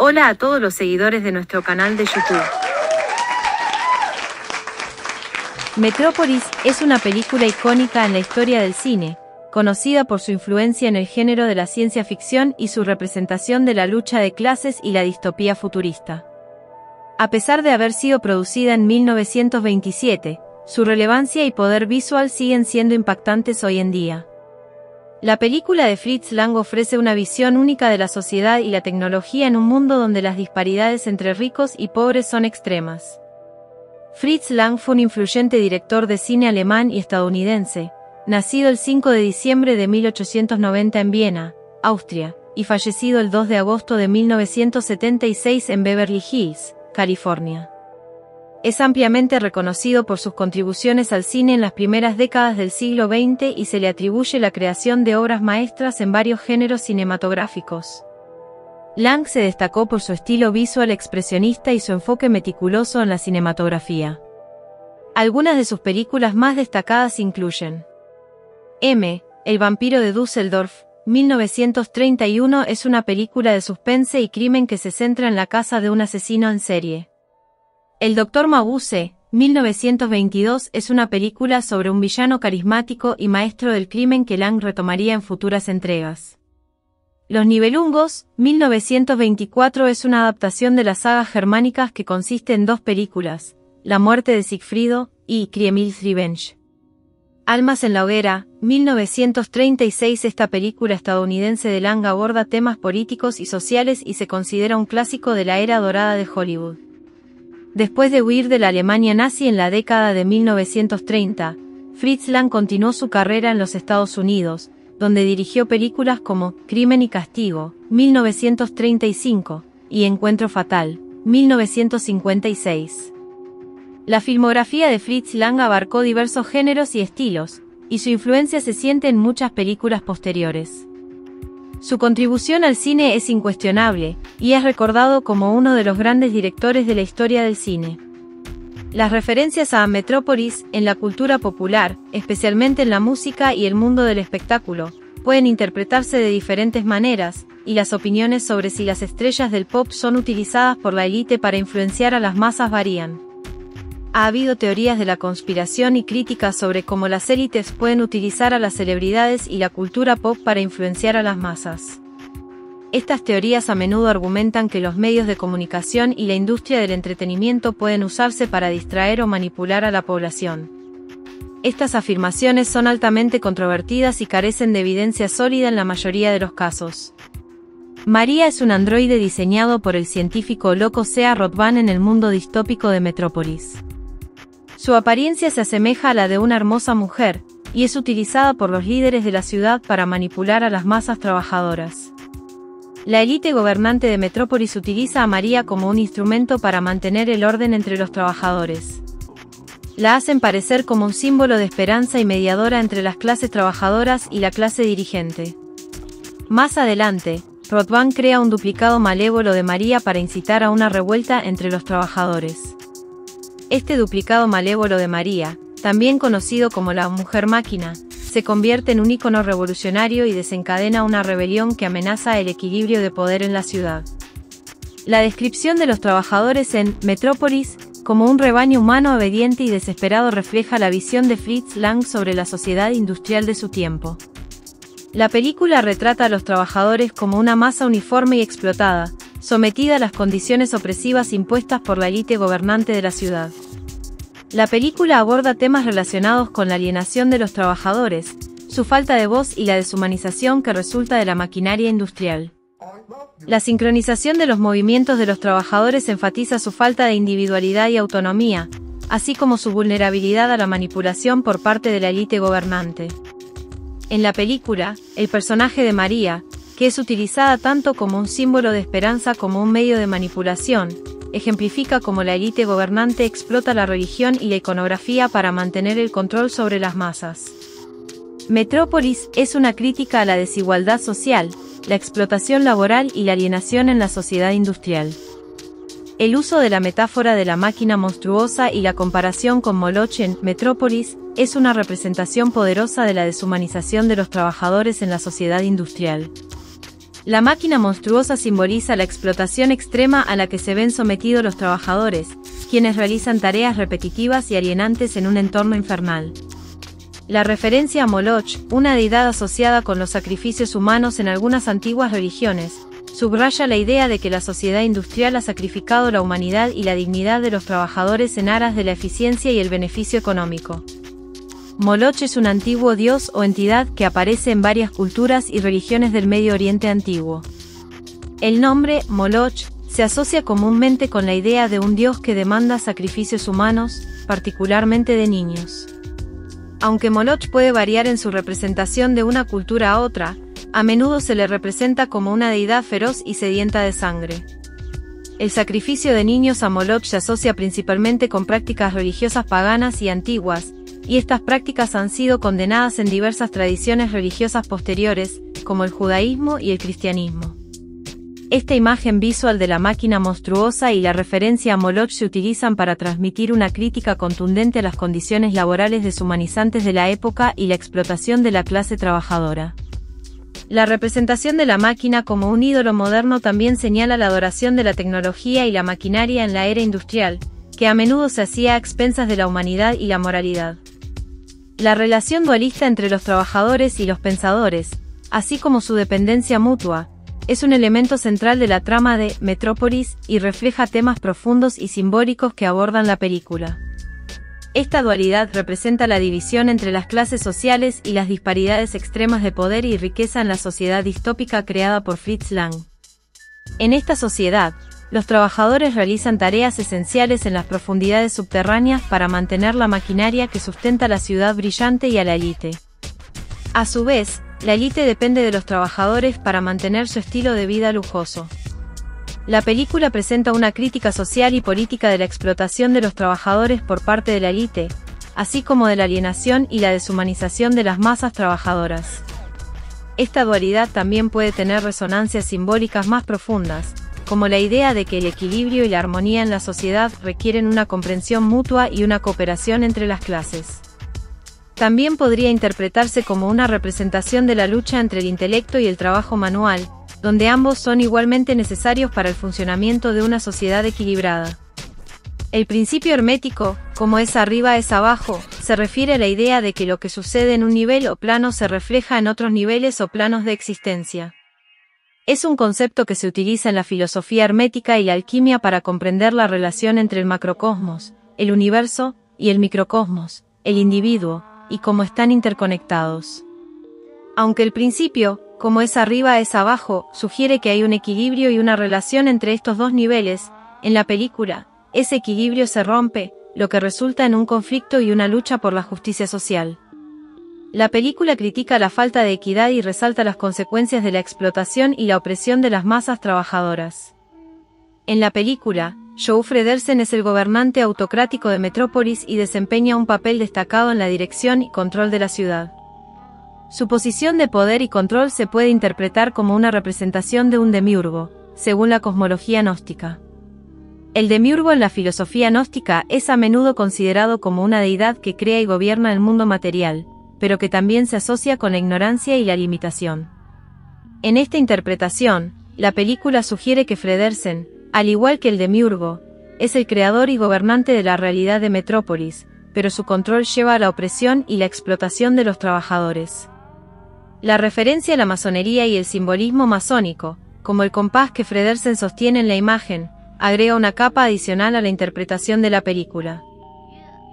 Hola a todos los seguidores de nuestro canal de YouTube. Metrópolis es una película icónica en la historia del cine, conocida por su influencia en el género de la ciencia ficción y su representación de la lucha de clases y la distopía futurista. A pesar de haber sido producida en 1927, su relevancia y poder visual siguen siendo impactantes hoy en día. La película de Fritz Lang ofrece una visión única de la sociedad y la tecnología en un mundo donde las disparidades entre ricos y pobres son extremas. Fritz Lang fue un influyente director de cine alemán y estadounidense, nacido el 5 de diciembre de 1890 en Viena, Austria, y fallecido el 2 de agosto de 1976 en Beverly Hills, California. Es ampliamente reconocido por sus contribuciones al cine en las primeras décadas del siglo XX y se le atribuye la creación de obras maestras en varios géneros cinematográficos. Lang se destacó por su estilo visual expresionista y su enfoque meticuloso en la cinematografía. Algunas de sus películas más destacadas incluyen M. El vampiro de Düsseldorf, 1931 es una película de suspense y crimen que se centra en la caza de un asesino en serie. El Dr. Mabuse, 1922 es una película sobre un villano carismático y maestro del crimen que Lang retomaría en futuras entregas. Los Nibelungos, 1924 es una adaptación de las sagas germánicas que consiste en dos películas, La muerte de Sigfrido y Kriemhild's Revenge. Almas en la hoguera, 1936 esta película estadounidense de Lang aborda temas políticos y sociales y se considera un clásico de la era dorada de Hollywood. Después de huir de la Alemania nazi en la década de 1930, Fritz Lang continuó su carrera en los Estados Unidos, donde dirigió películas como Crimen y Castigo, 1935, y Encuentro Fatal, 1956. La filmografía de Fritz Lang abarcó diversos géneros y estilos, y su influencia se siente en muchas películas posteriores. Su contribución al cine es incuestionable, y es recordado como uno de los grandes directores de la historia del cine. Las referencias a Metrópolis en la cultura popular, especialmente en la música y el mundo del espectáculo, pueden interpretarse de diferentes maneras, y las opiniones sobre si las estrellas del pop son utilizadas por la élite para influenciar a las masas varían. Ha habido teorías de la conspiración y críticas sobre cómo las élites pueden utilizar a las celebridades y la cultura pop para influenciar a las masas. Estas teorías a menudo argumentan que los medios de comunicación y la industria del entretenimiento pueden usarse para distraer o manipular a la población. Estas afirmaciones son altamente controvertidas y carecen de evidencia sólida en la mayoría de los casos. María es un androide diseñado por el científico loco Sea Rothbard en el mundo distópico de Metrópolis. Su apariencia se asemeja a la de una hermosa mujer, y es utilizada por los líderes de la ciudad para manipular a las masas trabajadoras. La élite gobernante de Metrópolis utiliza a María como un instrumento para mantener el orden entre los trabajadores. La hacen parecer como un símbolo de esperanza y mediadora entre las clases trabajadoras y la clase dirigente. Más adelante, Rothbard crea un duplicado malévolo de María para incitar a una revuelta entre los trabajadores. Este duplicado malévolo de María, también conocido como la Mujer Máquina, se convierte en un ícono revolucionario y desencadena una rebelión que amenaza el equilibrio de poder en la ciudad. La descripción de los trabajadores en Metrópolis, como un rebaño humano obediente y desesperado refleja la visión de Fritz Lang sobre la sociedad industrial de su tiempo. La película retrata a los trabajadores como una masa uniforme y explotada, sometida a las condiciones opresivas impuestas por la élite gobernante de la ciudad. La película aborda temas relacionados con la alienación de los trabajadores, su falta de voz y la deshumanización que resulta de la maquinaria industrial. La sincronización de los movimientos de los trabajadores enfatiza su falta de individualidad y autonomía, así como su vulnerabilidad a la manipulación por parte de la élite gobernante. En la película, el personaje de María, que es utilizada tanto como un símbolo de esperanza como un medio de manipulación, ejemplifica cómo la élite gobernante explota la religión y la iconografía para mantener el control sobre las masas. Metrópolis es una crítica a la desigualdad social, la explotación laboral y la alienación en la sociedad industrial. El uso de la metáfora de la máquina monstruosa y la comparación con Moloch en Metrópolis es una representación poderosa de la deshumanización de los trabajadores en la sociedad industrial. La máquina monstruosa simboliza la explotación extrema a la que se ven sometidos los trabajadores, quienes realizan tareas repetitivas y alienantes en un entorno infernal. La referencia a Moloch, una deidad asociada con los sacrificios humanos en algunas antiguas religiones, subraya la idea de que la sociedad industrial ha sacrificado la humanidad y la dignidad de los trabajadores en aras de la eficiencia y el beneficio económico. Moloch es un antiguo dios o entidad que aparece en varias culturas y religiones del Medio Oriente antiguo. El nombre, Moloch, se asocia comúnmente con la idea de un dios que demanda sacrificios humanos, particularmente de niños. Aunque Moloch puede variar en su representación de una cultura a otra, a menudo se le representa como una deidad feroz y sedienta de sangre. El sacrificio de niños a Moloch se asocia principalmente con prácticas religiosas paganas y antiguas, y estas prácticas han sido condenadas en diversas tradiciones religiosas posteriores, como el judaísmo y el cristianismo. Esta imagen visual de la máquina monstruosa y la referencia a Moloch se utilizan para transmitir una crítica contundente a las condiciones laborales deshumanizantes de la época y la explotación de la clase trabajadora. La representación de la máquina como un ídolo moderno también señala la adoración de la tecnología y la maquinaria en la era industrial, que a menudo se hacía a expensas de la humanidad y la moralidad. La relación dualista entre los trabajadores y los pensadores, así como su dependencia mutua, es un elemento central de la trama de Metrópolis y refleja temas profundos y simbólicos que abordan la película. Esta dualidad representa la división entre las clases sociales y las disparidades extremas de poder y riqueza en la sociedad distópica creada por Fritz Lang. En esta sociedad, los trabajadores realizan tareas esenciales en las profundidades subterráneas para mantener la maquinaria que sustenta la ciudad brillante y a la élite. A su vez, la élite depende de los trabajadores para mantener su estilo de vida lujoso. La película presenta una crítica social y política de la explotación de los trabajadores por parte de la élite, así como de la alienación y la deshumanización de las masas trabajadoras. Esta dualidad también puede tener resonancias simbólicas más profundas, como la idea de que el equilibrio y la armonía en la sociedad requieren una comprensión mutua y una cooperación entre las clases. También podría interpretarse como una representación de la lucha entre el intelecto y el trabajo manual, donde ambos son igualmente necesarios para el funcionamiento de una sociedad equilibrada. El principio hermético, como es arriba es abajo, se refiere a la idea de que lo que sucede en un nivel o plano se refleja en otros niveles o planos de existencia. Es un concepto que se utiliza en la filosofía hermética y la alquimia para comprender la relación entre el macrocosmos, el universo, y el microcosmos, el individuo, y cómo están interconectados. Aunque el principio, como es arriba es abajo, sugiere que hay un equilibrio y una relación entre estos dos niveles, en la película, ese equilibrio se rompe, lo que resulta en un conflicto y una lucha por la justicia social. La película critica la falta de equidad y resalta las consecuencias de la explotación y la opresión de las masas trabajadoras. En la película, Joe Fredersen es el gobernante autocrático de Metrópolis y desempeña un papel destacado en la dirección y control de la ciudad. Su posición de poder y control se puede interpretar como una representación de un demiurgo, según la cosmología gnóstica. El demiurgo en la filosofía gnóstica es a menudo considerado como una deidad que crea y gobierna el mundo material, pero que también se asocia con la ignorancia y la limitación. En esta interpretación, la película sugiere que Fredersen, al igual que el demiurgo, es el creador y gobernante de la realidad de Metrópolis, pero su control lleva a la opresión y la explotación de los trabajadores. La referencia a la masonería y el simbolismo masónico, como el compás que Fredersen sostiene en la imagen, agrega una capa adicional a la interpretación de la película.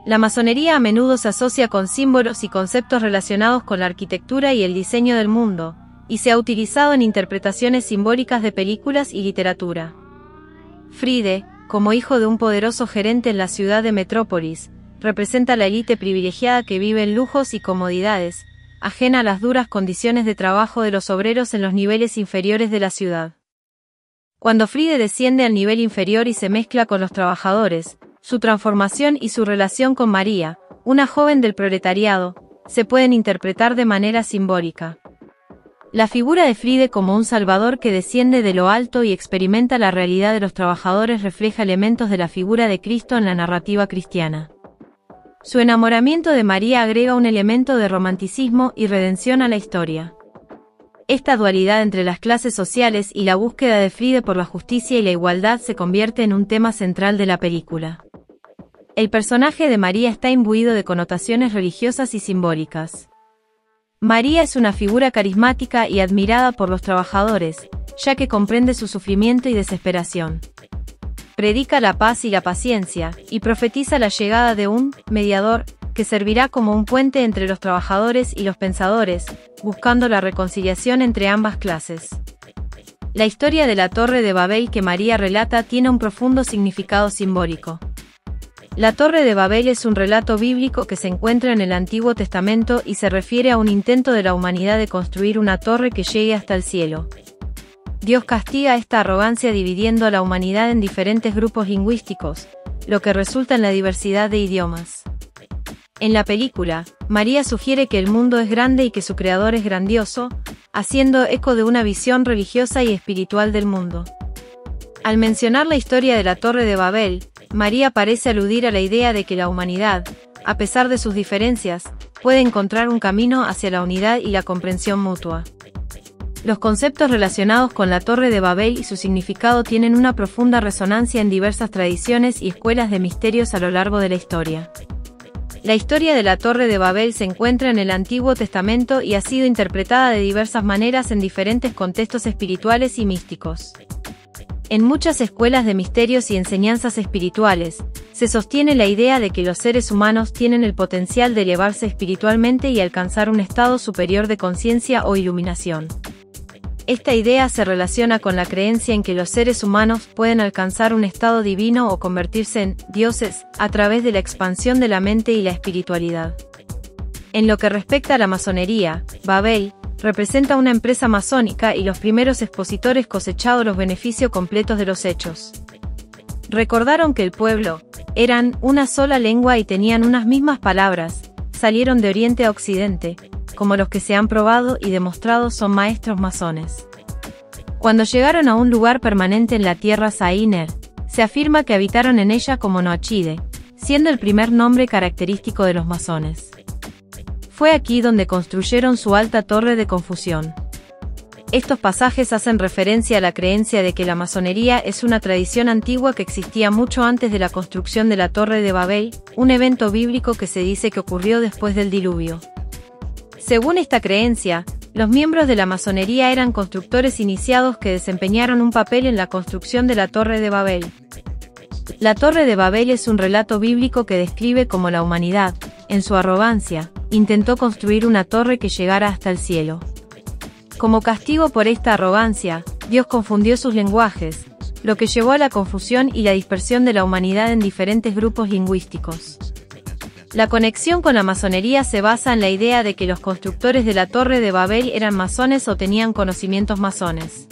La masonería a menudo se asocia con símbolos y conceptos relacionados con la arquitectura y el diseño del mundo, y se ha utilizado en interpretaciones simbólicas de películas y literatura. Friede, como hijo de un poderoso gerente en la ciudad de Metrópolis, representa la élite privilegiada que vive en lujos y comodidades, ajena a las duras condiciones de trabajo de los obreros en los niveles inferiores de la ciudad. Cuando Friede desciende al nivel inferior y se mezcla con los trabajadores, su transformación y su relación con María, una joven del proletariado, se pueden interpretar de manera simbólica. La figura de Friede como un salvador que desciende de lo alto y experimenta la realidad de los trabajadores refleja elementos de la figura de Cristo en la narrativa cristiana. Su enamoramiento de María agrega un elemento de romanticismo y redención a la historia. Esta dualidad entre las clases sociales y la búsqueda de Friede por la justicia y la igualdad se convierte en un tema central de la película. El personaje de María está imbuido de connotaciones religiosas y simbólicas. María es una figura carismática y admirada por los trabajadores, ya que comprende su sufrimiento y desesperación. Predica la paz y la paciencia, y profetiza la llegada de un mediador, que servirá como un puente entre los trabajadores y los pensadores, buscando la reconciliación entre ambas clases. La historia de la Torre de Babel que María relata tiene un profundo significado simbólico. La Torre de Babel es un relato bíblico que se encuentra en el Antiguo Testamento y se refiere a un intento de la humanidad de construir una torre que llegue hasta el cielo. Dios castiga esta arrogancia dividiendo a la humanidad en diferentes grupos lingüísticos, lo que resulta en la diversidad de idiomas. En la película, María sugiere que el mundo es grande y que su creador es grandioso, haciendo eco de una visión religiosa y espiritual del mundo. Al mencionar la historia de la Torre de Babel, María parece aludir a la idea de que la humanidad, a pesar de sus diferencias, puede encontrar un camino hacia la unidad y la comprensión mutua. Los conceptos relacionados con la Torre de Babel y su significado tienen una profunda resonancia en diversas tradiciones y escuelas de misterios a lo largo de la historia. La historia de la Torre de Babel se encuentra en el Antiguo Testamento y ha sido interpretada de diversas maneras en diferentes contextos espirituales y místicos. En muchas escuelas de misterios y enseñanzas espirituales, se sostiene la idea de que los seres humanos tienen el potencial de elevarse espiritualmente y alcanzar un estado superior de conciencia o iluminación. Esta idea se relaciona con la creencia en que los seres humanos pueden alcanzar un estado divino o convertirse en dioses a través de la expansión de la mente y la espiritualidad. En lo que respecta a la masonería, Babel representa una empresa masónica y los primeros expositores cosecharon los beneficios completos de los hechos. Recordaron que el pueblo eran una sola lengua y tenían unas mismas palabras, salieron de Oriente a Occidente, como los que se han probado y demostrado son maestros masones. Cuando llegaron a un lugar permanente en la tierra Sainer, se afirma que habitaron en ella como Noachide, siendo el primer nombre característico de los masones. Fue aquí donde construyeron su alta torre de confusión. Estos pasajes hacen referencia a la creencia de que la masonería es una tradición antigua que existía mucho antes de la construcción de la Torre de Babel, un evento bíblico que se dice que ocurrió después del diluvio. Según esta creencia, los miembros de la masonería eran constructores iniciados que desempeñaron un papel en la construcción de la Torre de Babel. La Torre de Babel es un relato bíblico que describe cómo la humanidad, en su arrogancia, intentó construir una torre que llegara hasta el cielo. Como castigo por esta arrogancia, Dios confundió sus lenguajes, lo que llevó a la confusión y la dispersión de la humanidad en diferentes grupos lingüísticos. La conexión con la masonería se basa en la idea de que los constructores de la Torre de Babel eran masones o tenían conocimientos masones.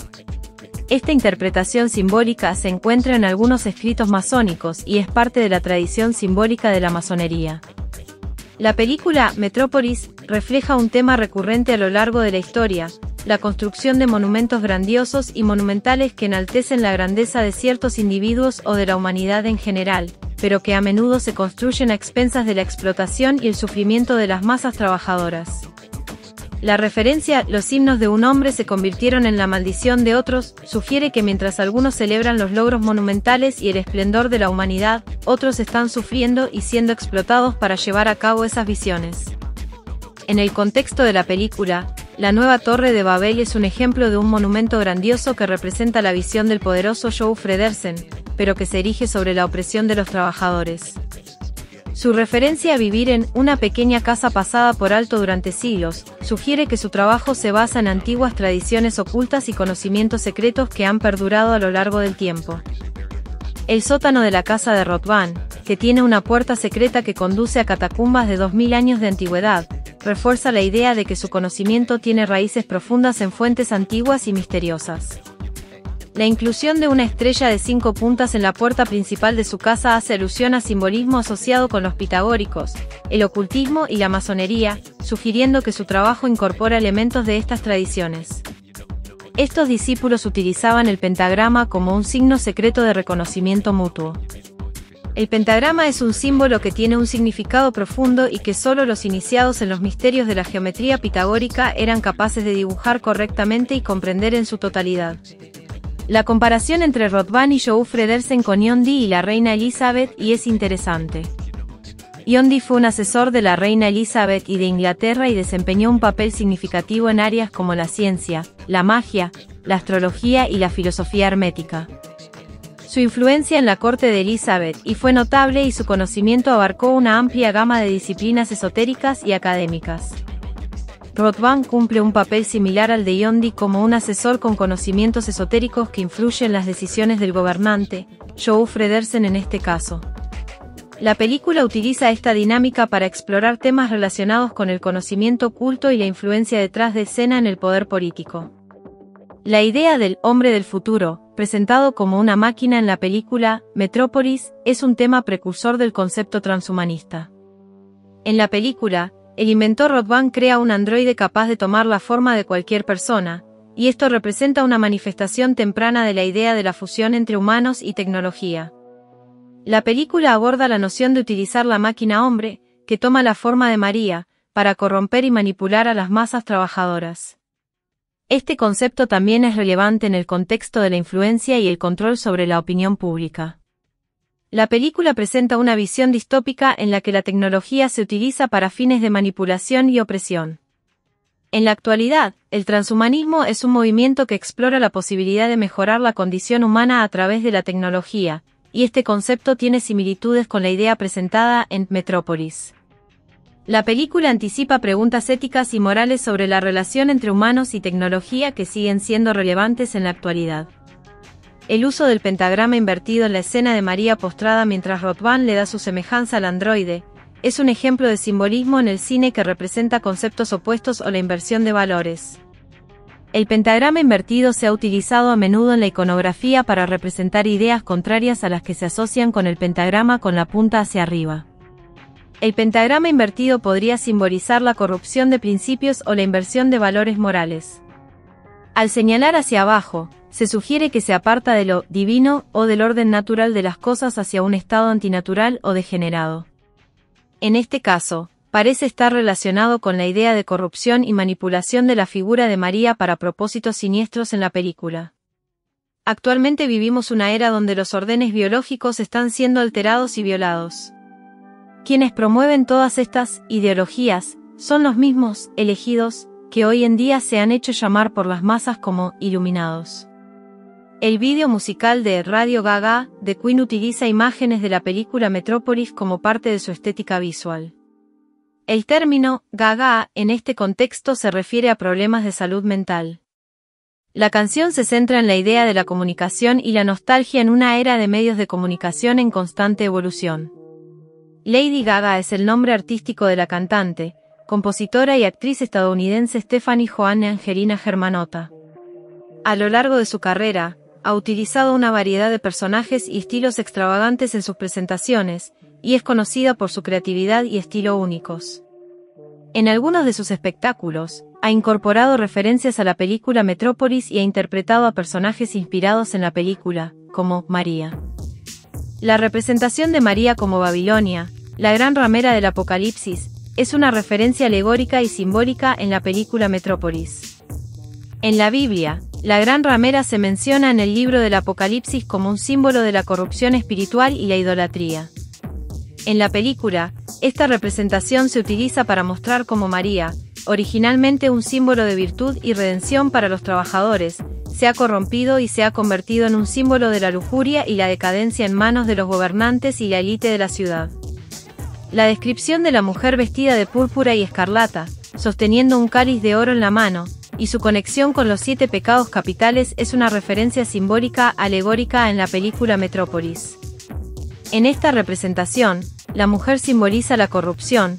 Esta interpretación simbólica se encuentra en algunos escritos masónicos y es parte de la tradición simbólica de la masonería. La película Metrópolis refleja un tema recurrente a lo largo de la historia, la construcción de monumentos grandiosos y monumentales que enaltecen la grandeza de ciertos individuos o de la humanidad en general, pero que a menudo se construyen a expensas de la explotación y el sufrimiento de las masas trabajadoras. La referencia «los himnos de un hombre se convirtieron en la maldición de otros» sugiere que mientras algunos celebran los logros monumentales y el esplendor de la humanidad, otros están sufriendo y siendo explotados para llevar a cabo esas visiones. En el contexto de la película, la nueva Torre de Babel es un ejemplo de un monumento grandioso que representa la visión del poderoso Joe Fredersen, pero que se erige sobre la opresión de los trabajadores. Su referencia a vivir en una pequeña casa pasada por alto durante siglos, sugiere que su trabajo se basa en antiguas tradiciones ocultas y conocimientos secretos que han perdurado a lo largo del tiempo. El sótano de la casa de Rothbard, que tiene una puerta secreta que conduce a catacumbas de 2000 años de antigüedad, refuerza la idea de que su conocimiento tiene raíces profundas en fuentes antiguas y misteriosas. La inclusión de una estrella de 5 puntas en la puerta principal de su casa hace alusión a simbolismo asociado con los pitagóricos, el ocultismo y la masonería, sugiriendo que su trabajo incorpora elementos de estas tradiciones. Estos discípulos utilizaban el pentagrama como un signo secreto de reconocimiento mutuo. El pentagrama es un símbolo que tiene un significado profundo y que solo los iniciados en los misterios de la geometría pitagórica eran capaces de dibujar correctamente y comprender en su totalidad. La comparación entre Rothbard y Joe Fredersen con Yondi y la reina Elizabeth es interesante. Yondi fue un asesor de la reina Elizabeth de Inglaterra y desempeñó un papel significativo en áreas como la ciencia, la magia, la astrología y la filosofía hermética. Su influencia en la corte de Elizabeth fue notable y su conocimiento abarcó una amplia gama de disciplinas esotéricas y académicas. Rothbard cumple un papel similar al de Yondi como un asesor con conocimientos esotéricos que influyen en las decisiones del gobernante, Joe Fredersen en este caso. La película utiliza esta dinámica para explorar temas relacionados con el conocimiento oculto y la influencia detrás de escena en el poder político. La idea del hombre del futuro, presentado como una máquina en la película Metrópolis, es un tema precursor del concepto transhumanista. En la película, el inventor Rothbard crea un androide capaz de tomar la forma de cualquier persona, y esto representa una manifestación temprana de la idea de la fusión entre humanos y tecnología. La película aborda la noción de utilizar la máquina hombre, que toma la forma de María, para corromper y manipular a las masas trabajadoras. Este concepto también es relevante en el contexto de la influencia y el control sobre la opinión pública. La película presenta una visión distópica en la que la tecnología se utiliza para fines de manipulación y opresión. En la actualidad, el transhumanismo es un movimiento que explora la posibilidad de mejorar la condición humana a través de la tecnología, y este concepto tiene similitudes con la idea presentada en Metrópolis. La película anticipa preguntas éticas y morales sobre la relación entre humanos y tecnología que siguen siendo relevantes en la actualidad. El uso del pentagrama invertido en la escena de María postrada mientras Rothbard le da su semejanza al androide, es un ejemplo de simbolismo en el cine que representa conceptos opuestos o la inversión de valores. El pentagrama invertido se ha utilizado a menudo en la iconografía para representar ideas contrarias a las que se asocian con el pentagrama con la punta hacia arriba. El pentagrama invertido podría simbolizar la corrupción de principios o la inversión de valores morales. Al señalar hacia abajo, se sugiere que se aparta de lo divino o del orden natural de las cosas hacia un estado antinatural o degenerado. En este caso, parece estar relacionado con la idea de corrupción y manipulación de la figura de María para propósitos siniestros en la película. Actualmente vivimos una era donde los órdenes biológicos están siendo alterados y violados. Quienes promueven todas estas ideologías son los mismos elegidos que hoy en día se han hecho llamar por las masas como iluminados. El vídeo musical de Radio Gaga de Queen utiliza imágenes de la película Metrópolis como parte de su estética visual. El término Gaga en este contexto se refiere a problemas de salud mental. La canción se centra en la idea de la comunicación y la nostalgia en una era de medios de comunicación en constante evolución. Lady Gaga es el nombre artístico de la cantante, compositora y actriz estadounidense Stephanie Joanne Angelina Germanotta. A lo largo de su carrera, ha utilizado una variedad de personajes y estilos extravagantes en sus presentaciones, y es conocida por su creatividad y estilo únicos. En algunos de sus espectáculos, ha incorporado referencias a la película Metrópolis y ha interpretado a personajes inspirados en la película, como María. La representación de María como Babilonia, la gran ramera del Apocalipsis, es una referencia alegórica y simbólica en la película Metrópolis. En la Biblia, la gran ramera se menciona en el libro del Apocalipsis como un símbolo de la corrupción espiritual y la idolatría. En la película, esta representación se utiliza para mostrar cómo María, originalmente un símbolo de virtud y redención para los trabajadores, se ha corrompido y se ha convertido en un símbolo de la lujuria y la decadencia en manos de los gobernantes y la élite de la ciudad. La descripción de la mujer vestida de púrpura y escarlata, sosteniendo un cáliz de oro en la mano, y su conexión con los 7 pecados capitales es una referencia simbólica alegórica en la película Metrópolis. En esta representación, la mujer simboliza la corrupción,